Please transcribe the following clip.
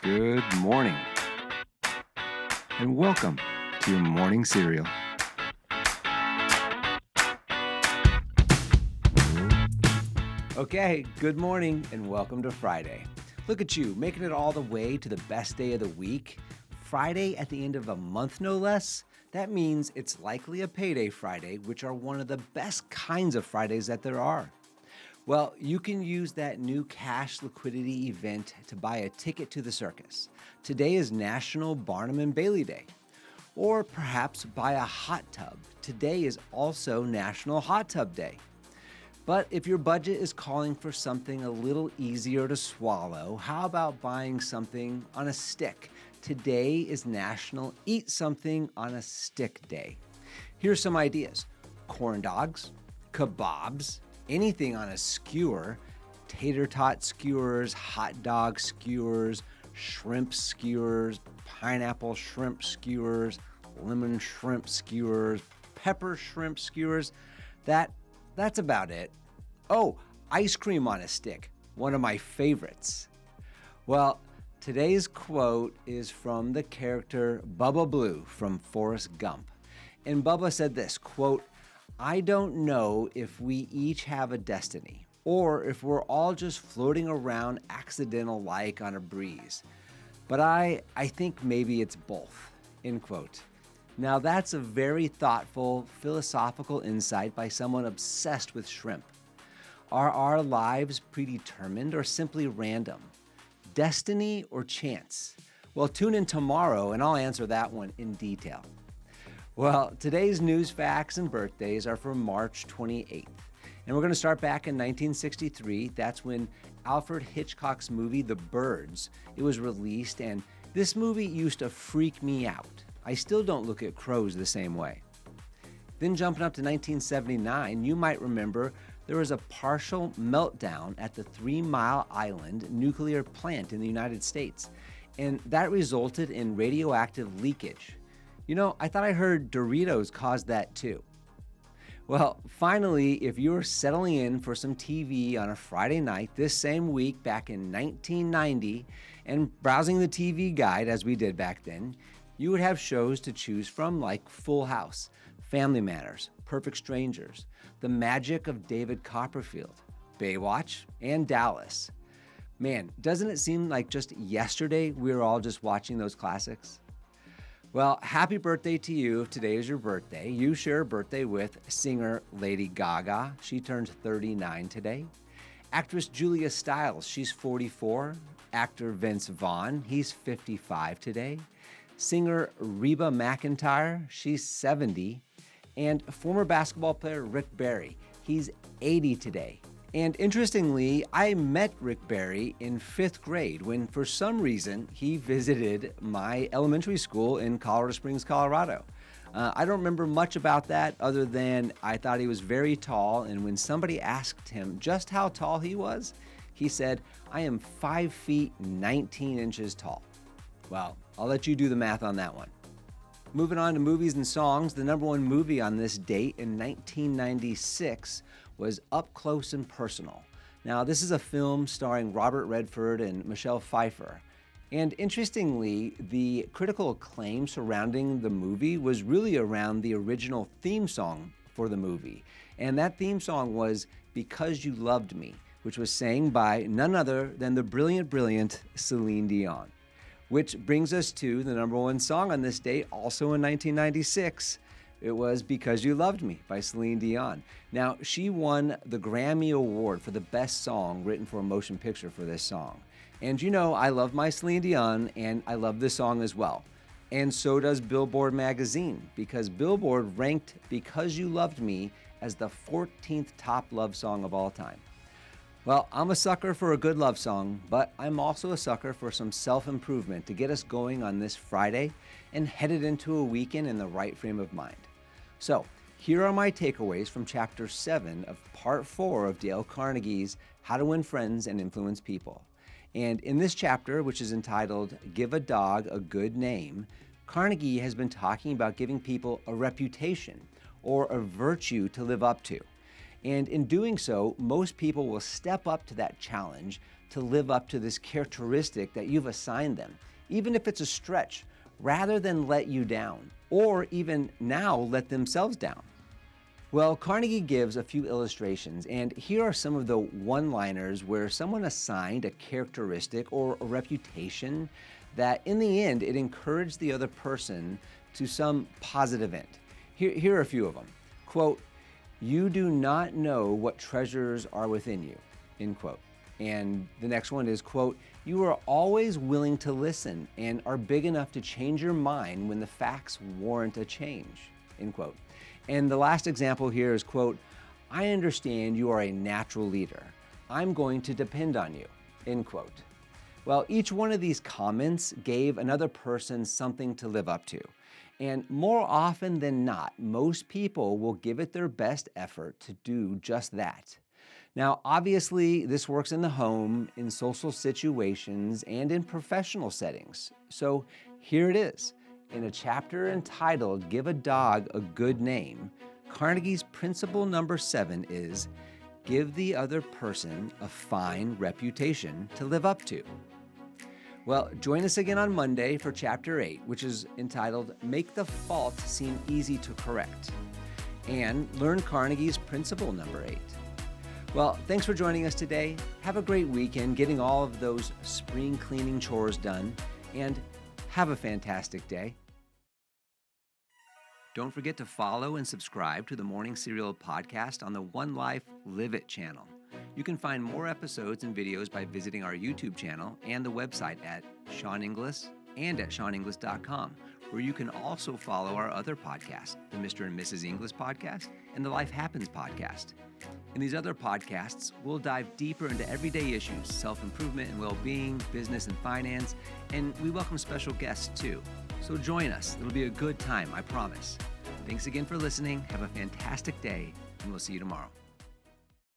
Good morning, and welcome to your morning cereal. Okay, good morning, and welcome to Friday. Look at you, making it all the way to the best day of the week. Friday at the end of a month, no less. That means it's likely a payday Friday, which are one of the best kinds of Fridays that there are. Well, you can use that new cash liquidity event to buy a ticket to the circus. Today is National Barnum and Bailey Day. Or perhaps buy a hot tub. Today is also National Hot Tub Day. But if your budget is calling for something a little easier to swallow, how about buying something on a stick? Today is National Eat Something on a Stick Day. Here's some ideas: corn dogs, kebabs, anything on a skewer, tater tot skewers, hot dog skewers, shrimp skewers, pineapple shrimp skewers, lemon shrimp skewers, pepper shrimp skewers. That's about it. Oh, ice cream on a stick, one of my favorites. Well, today's quote is from the character Bubba Blue from Forrest Gump. And Bubba said this, quote, "I don't know if we each have a destiny, or if we're all just floating around accidental like on a breeze. But I think maybe it's both," end quote. Now that's a very thoughtful, philosophical insight by someone obsessed with shrimp. Are our lives predetermined or simply random? Destiny or chance? Well, tune in tomorrow and I'll answer that one in detail. Well, today's news, facts, and birthdays are from March 28th. And we're going to start back in 1963. That's when Alfred Hitchcock's movie, The Birds, it was released, and this movie used to freak me out. I still don't look at crows the same way. Then jumping up to 1979, you might remember there was a partial meltdown at the 3 Mile Island nuclear plant in the United States, and that resulted in radioactive leakage. You know, I thought I heard Doritos caused that too. Well, finally, if you're settling in for some TV on a Friday night this same week back in 1990 and browsing the TV guide as we did back then, you would have shows to choose from like Full House, Family Matters, Perfect Strangers, The Magic of David Copperfield, Baywatch, and Dallas. Man, doesn't it seem like just yesterday we were all just watching those classics? Well, happy birthday to you if today is your birthday. You share a birthday with singer Lady Gaga. She turns 39 today. Actress Julia Stiles, she's 44. Actor Vince Vaughn, he's 55 today. Singer Reba McEntire, she's 70. And former basketball player Rick Barry, he's 80 today. And interestingly, I met Rick Barry in 5th grade when, for some reason, he visited my elementary school in Colorado Springs, Colorado. I don't remember much about that other than I thought he was very tall, and when somebody asked him just how tall he was, he said, "I am 5 feet 19 inches tall." Well, I'll let you do the math on that one. Moving on to movies and songs, the number one movie on this date in 1996 was Up Close and Personal. Now, this is a film starring Robert Redford and Michelle Pfeiffer. And interestingly, the critical acclaim surrounding the movie was really around the original theme song for the movie. And that theme song was Because You Loved Me, which was sang by none other than the brilliant Celine Dion. Which brings us to the number one song on this date, also in 1996. It was Because You Loved Me by Celine Dion. Now, she won the Grammy Award for the best song written for a motion picture for this song. And you know, I love my Celine Dion, and I love this song as well. And so does Billboard magazine, because Billboard ranked Because You Loved Me as the 14th top love song of all time. Well, I'm a sucker for a good love song, but I'm also a sucker for some self-improvement to get us going on this Friday and headed into a weekend in the right frame of mind. So, here are my takeaways from Chapter 7 of Part 4 of Dale Carnegie's How to Win Friends and Influence People. And in this chapter, which is entitled Give a Dog a Good Name, Carnegie has been talking about giving people a reputation or a virtue to live up to. And in doing so, most people will step up to that challenge to live up to this characteristic that you've assigned them, even if it's a stretch, rather than let you down, or even now let themselves down? Well, Carnegie gives a few illustrations, and here are some of the one-liners where someone assigned a characteristic or a reputation that in the end, it encouraged the other person to some positive end. Here are a few of them. Quote, "You do not know what treasures are within you," end quote. And the next one is, quote, "You are always willing to listen and are big enough to change your mind when the facts warrant a change," end quote. And the last example here is, quote, "I understand you are a natural leader. I'm going to depend on you," end quote. Well, each one of these comments gave another person something to live up to. And more often than not, most people will give it their best effort to do just that. Now, obviously, this works in the home, in social situations, and in professional settings. So here it is. In a chapter entitled "Give a Dog a Good Name," Carnegie's principle number 7 is, give the other person a fine reputation to live up to. Well, join us again on Monday for Chapter 8, which is entitled "Make the Fault Seem Easy to Correct," and learn Carnegie's principle number 8. Well, thanks for joining us today. Have a great weekend getting all of those spring cleaning chores done, and have a fantastic day. Don't forget to follow and subscribe to the Morning Serial podcast on the One Life Live It channel. You can find more episodes and videos by visiting our YouTube channel and the website at Sean Inglis and at SeanInglis.com, where you can also follow our other podcasts, the Mr. and Mrs. Inglis podcast and the Life Happens podcast. In these other podcasts, we'll dive deeper into everyday issues, self-improvement and well-being, business and finance, and we welcome special guests too. So join us. It'll be a good time, I promise. Thanks again for listening. Have a fantastic day, and we'll see you tomorrow.